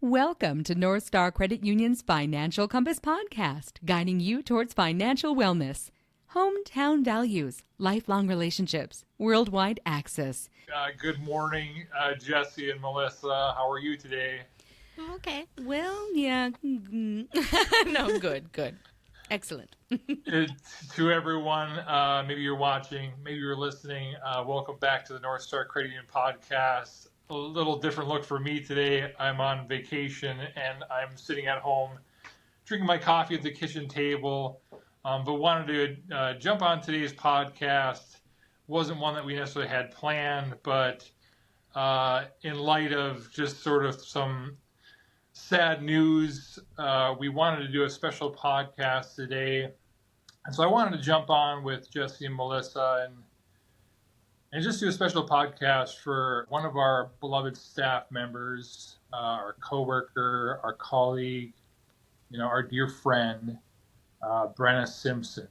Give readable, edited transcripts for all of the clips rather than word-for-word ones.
Welcome to North Star Credit Union's Financial Compass podcast, guiding you towards financial wellness. Hometown values, lifelong relationships, worldwide access. Good morning, Jesse and Melissa. How are you today? Okay. Well, yeah. No, good. Excellent. To everyone, maybe you're watching, maybe you're listening, welcome back to the North Star Credit Union podcast. A little different look for me today. I'm on vacation and I'm sitting at home drinking my coffee at the kitchen table, but wanted to jump on today's podcast. Wasn't one that we necessarily had planned, but in light of just sort of some sad news, we wanted to do a special podcast today. And so I wanted to jump on with Jesse and Melissa and just do a special podcast for one of our beloved staff members, our coworker, our colleague, our dear friend, Brenna Simpson.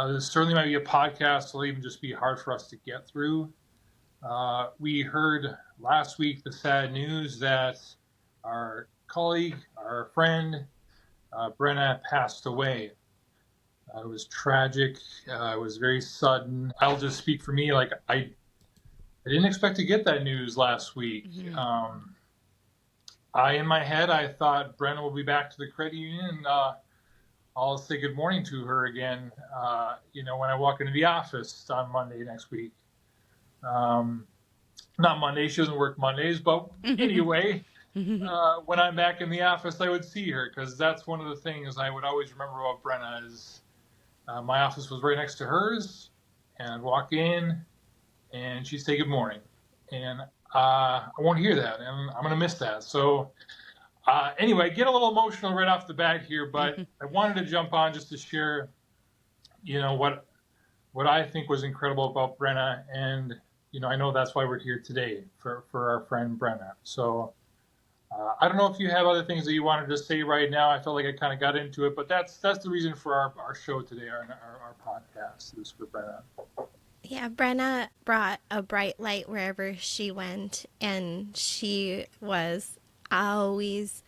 This certainly might be a podcast that'll even just be hard for us to get through. We heard last week the sad news that our colleague, our friend, Brena passed away. It was tragic. It was very sudden. I'll just speak for me. I didn't expect to get that news last week. Mm-hmm. In my head, I thought Brena will be back to the credit union. And, I'll say good morning to her again, when I walk into the office on Monday next week. Not Monday. She doesn't work Mondays, but anyway, when I'm back in the office, I would see her because that's one of the things I would always remember about Brena is my office was right next to hers, and I'd walk in, and she'd say good morning, and I won't hear that, and I'm going to miss that. So anyway, get a little emotional right off the bat here, but I wanted to jump on just to share, what I think was incredible about Brena, and I know that's why we're here today for our friend Brena. So I don't know if you have other things that you wanted to say right now. I felt like I kind of got into it, but that's the reason for our show today, our podcast is for Brena. Yeah, Brenna brought a bright light wherever she went, and she was always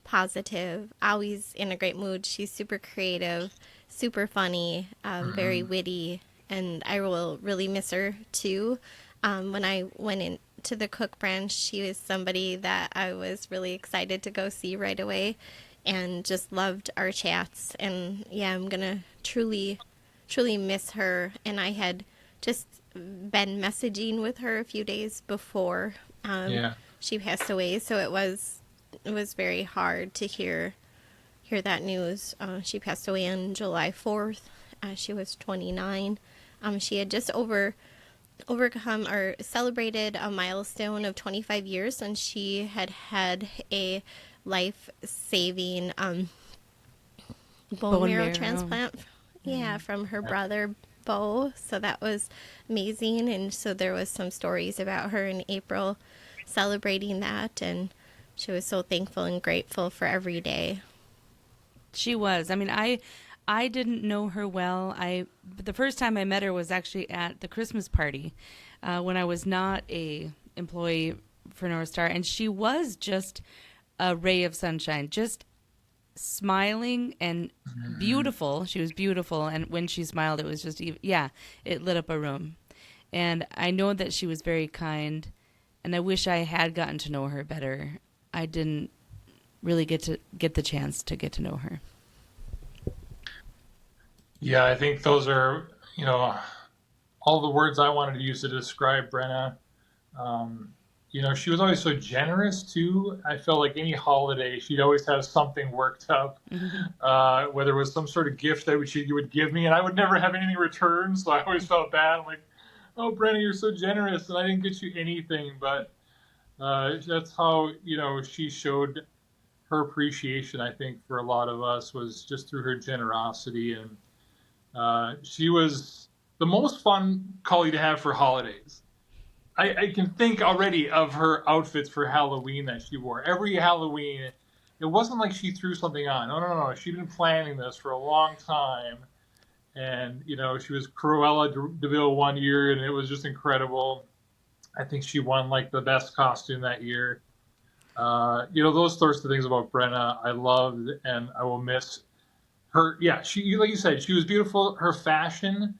positive, always in a great mood. She's super creative, super funny, very witty, and I will really miss her too. When I went into the cook branch, she was somebody that I was really excited to go see right away and just loved our chats. And yeah, I'm going to truly miss her. And I had just been messaging with her a few days before she passed away. So it was very hard to hear that news. She passed away on July 4th. She was 29. She had just overcome or celebrated a milestone of 25 years, and she had a life-saving bone marrow transplant from her brother Bo. So that was amazing, and so there was some stories about her in April celebrating that, and she was so thankful and grateful for every day. She was. I mean, I didn't know her well. The first time I met her was actually at the Christmas party when I was not a employee for North Star, and she was just a ray of sunshine, just smiling and beautiful. She was beautiful, and when she smiled, it was just, it lit up a room. And I know that she was very kind, and I wish I had gotten to know her better. I didn't really get the chance to get to know her. Yeah, I think those are, all the words I wanted to use to describe Brena. She was always so generous too. I felt like any holiday, she'd always have something worked up, whether it was some sort of gift that she would give me, and I would never have anything returned, so I always felt bad. I'm like, oh, Brena, you're so generous, and I didn't get you anything, but that's how, she showed her appreciation, I think, for a lot of us was just through her generosity, and she was the most fun colleague to have for holidays. I can think already of her outfits for Halloween that she wore. Every Halloween, it wasn't like she threw something on. No. She'd been planning this for a long time. And, she was Cruella de Vil one year, and it was just incredible. I think she won, the best costume that year. Those sorts of things about Brenna I loved, and I will miss her. Yeah, she, like you said, she was beautiful. Her fashion,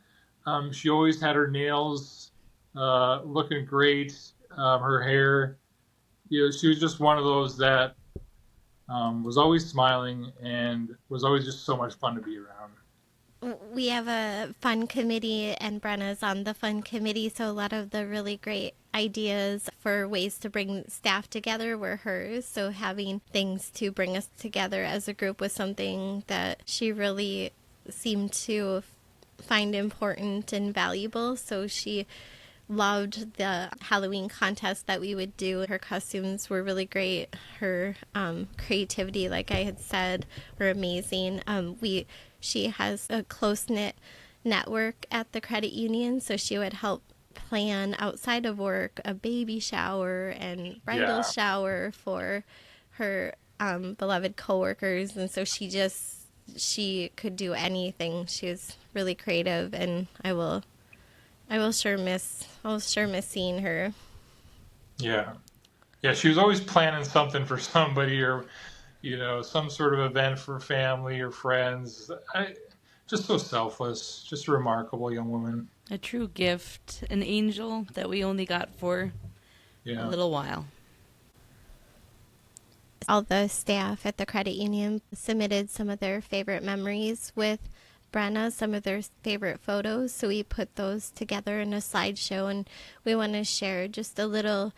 she always had her nails looking great. Her hair, she was just one of those that was always smiling and was always just so much fun to be around. We have a fun committee, and Brenna's on the fun committee, so a lot of the really great ideas for ways to bring staff together were hers. So having things to bring us together as a group was something that she really seemed to find important and valuable. So she loved the Halloween contest that we would do. Her costumes were really great. Her creativity, like I had said, were amazing. She has a close knit network at the credit union, so she would help plan outside of work a baby shower and bridal Yeah. shower for her beloved coworkers, and so she could do anything. She was really creative, and I'll sure miss seeing her. Yeah. Yeah, she was always planning something for somebody, or some sort of event for family or friends. Just so selfless, just a remarkable young woman. A true gift, an angel that we only got for a Yeah. little while. All the staff at the credit union submitted some of their favorite memories with Brenna, some of their favorite photos. So we put those together in a slideshow, and we want to share just a little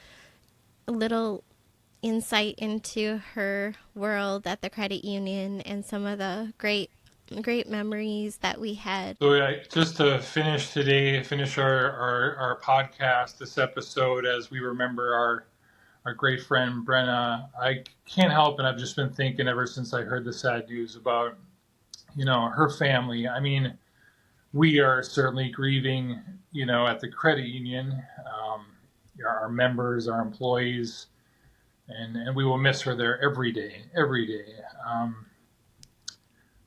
insight into her world at the credit union and some of the great memories that we had. So yeah, just to finish our podcast, this episode, as we remember our great friend Brenna, I can't help, and I've just been thinking ever since I heard the sad news about her family. I mean, we are certainly grieving, at the credit union, our members, our employees, and we will miss her there every day, every day.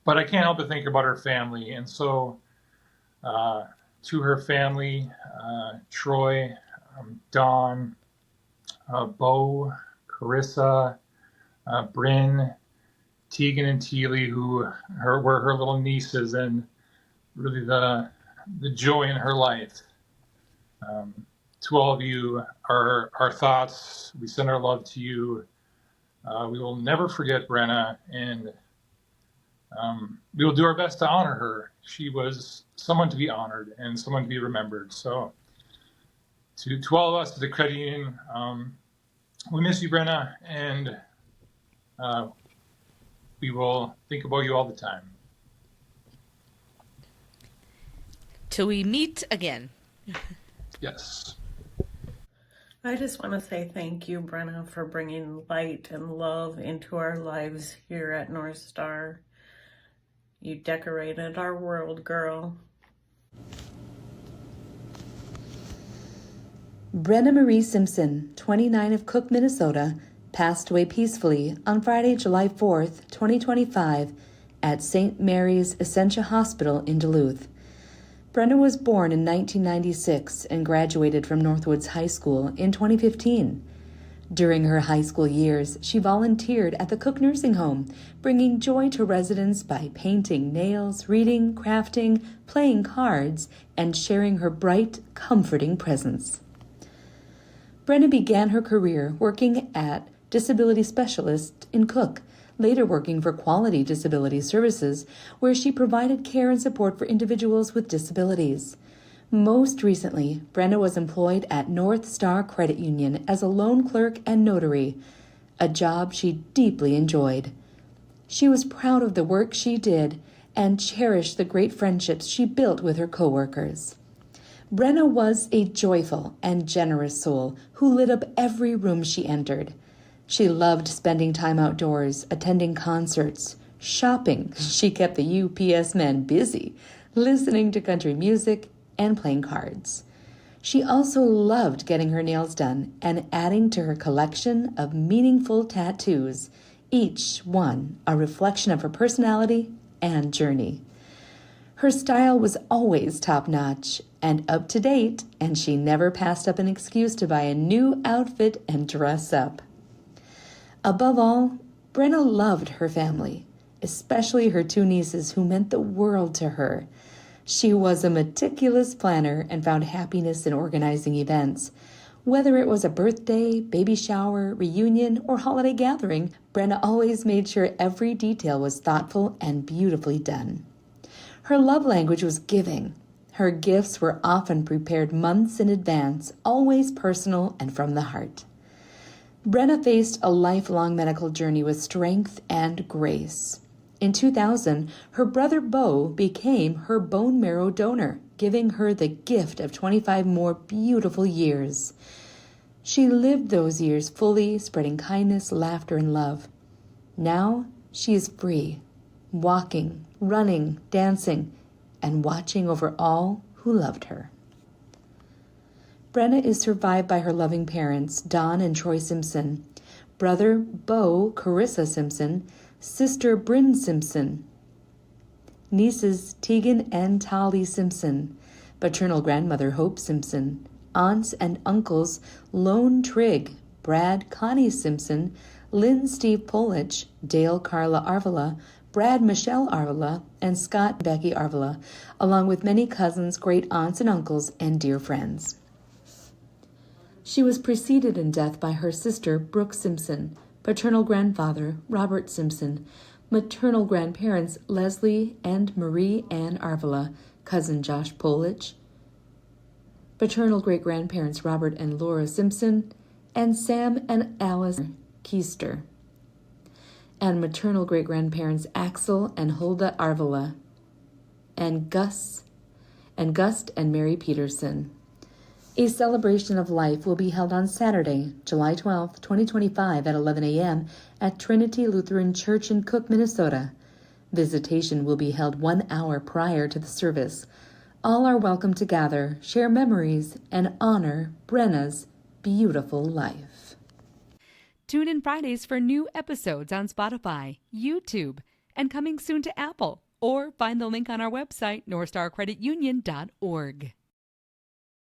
But I can't help but think about her family, and so to her family, Troy, Dawn, Bo, Carissa, Bryn, Tegan, and Teely, who were her little nieces, and really the joy in her life. To all of you, our thoughts. We send our love to you. We will never forget Brenna, and we will do our best to honor her. She was someone to be honored and someone to be remembered. So, to all of us at the credit union, we miss you, Brenna, and we will think about you all the time. Till we meet again. Yes. I just want to say thank you, Brenna, for bringing light and love into our lives here at North Star. You decorated our world, girl. Brenna Marie Simpson, 29 of Cook, Minnesota, passed away peacefully on Friday, July 4th, 2025, at St. Mary's Essentia Hospital in Duluth. Brenna was born in 1996 and graduated from Northwoods High School in 2015. During her high school years, she volunteered at the Cook Nursing Home, bringing joy to residents by painting nails, reading, crafting, playing cards, and sharing her bright, comforting presence. Brenna began her career working at Disability Specialist in Cook, later working for Quality Disability Services, where she provided care and support for individuals with disabilities. Most recently, Brenna was employed at North Star Credit Union as a loan clerk and notary, a job she deeply enjoyed. She was proud of the work she did and cherished the great friendships she built with her coworkers. Brenna was a joyful and generous soul who lit up every room she entered. She loved spending time outdoors, attending concerts, shopping. She kept the UPS men busy, listening to country music, and playing cards. She also loved getting her nails done and adding to her collection of meaningful tattoos, each one a reflection of her personality and journey. Her style was always top-notch and up-to-date, and she never passed up an excuse to buy a new outfit and dress up. Above all, Brenna loved her family, especially her two nieces who meant the world to her. She was a meticulous planner and found happiness in organizing events. Whether it was a birthday, baby shower, reunion, or holiday gathering, Brenna always made sure every detail was thoughtful and beautifully done. Her love language was giving. Her gifts were often prepared months in advance, always personal and from the heart. Brenna faced a lifelong medical journey with strength and grace. In 2000, her brother Bo became her bone marrow donor, giving her the gift of 25 more beautiful years. She lived those years fully, spreading kindness, laughter, and love. Now she is free, walking, running, dancing, and watching over all who loved her. Brenna is survived by her loving parents, Don and Troy Simpson, brother Bo Carissa Simpson, sister Bryn Simpson, nieces Tegan and Tali Simpson, paternal grandmother Hope Simpson, aunts and uncles Lone Trigg, Brad Connie Simpson, Lynn Steve Polich, Dale Carla Arvila, Brad Michelle Arvila, and Scott Becky Arvila, along with many cousins, great aunts and uncles, and dear friends. She was preceded in death by her sister Brooke Simpson, paternal grandfather Robert Simpson, maternal grandparents Leslie and Marie Ann Arvila, cousin Josh Polich, paternal great-grandparents Robert and Laura Simpson, and Sam and Alice Keister, and maternal great-grandparents Axel and Hulda Arvila, and Gust and Mary Peterson. A celebration of life will be held on Saturday, July 12, 2025 at 11 a.m. at Trinity Lutheran Church in Cook, Minnesota. Visitation will be held 1 hour prior to the service. All are welcome to gather, share memories, and honor Brenna's beautiful life. Tune in Fridays for new episodes on Spotify, YouTube, and coming soon to Apple. Or find the link on our website, northstarcreditunion.org.